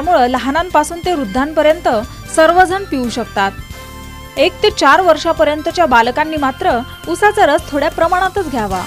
त्यामुळे लहानांपासून ते वृद्धांपर्यंत सर्वजण पिऊ शकतात। 1 ते 4 वर्षापर्यंतच्या बालकांनी मात्र ऊसाचा रस थोड्या प्रमाणातच घ्यावा।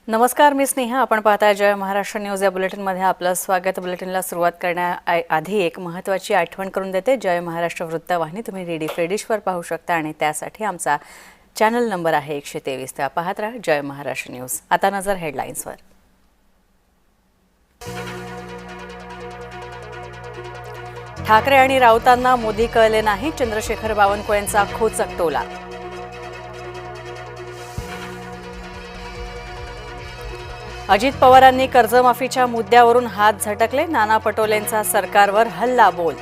नमस्कार, मी स्नेहा। आपण पाहताय जय महाराष्ट्र न्यूज या बुलेटिनमध्ये आपलं स्वागत। बुलेटिनला सुरुवात करण्याआधी एक महत्त्वाची आठवण करून देते। जय महाराष्ट्र वृत्तवाहिनी तुम्ही डी फ्री डिशवर पाहू शकता आणि त्यासाठी आमचा चॅनल नंबर आहे 123। त्या पाहत राहा जय महाराष्ट्र न्यूज। आता नजर हेडलाईन्सवर। ठाकरे आणि राऊतांना मोदी कळले नाही, चंद्रशेखर बावनकुळेंचा खोचक टोला। अजित पवारांनी कर्जमाफीच्या मुद्द्यावरून हात झटकले, नाना पटोलेंचा सरकारवर हल्ला बोल।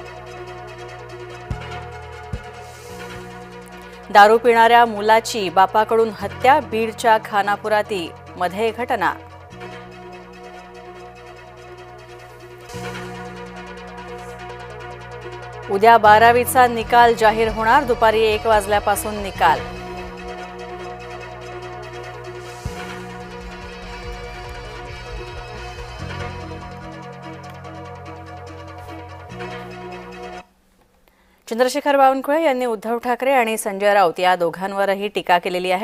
दारू पिणाऱ्या मुलाची बापाकडून हत्या, बीडच्या खानापुराती मध्ये घटना। उद्या 12वीचा निकाल जाहीर होणार, दुपारी 1 वाजल्यापासून निकाल। चंद्रशेखर बावनकुळे यांनी उद्धव ठाकरे आणि संजय राऊत या दोघांवरही टीका केलेली आहे।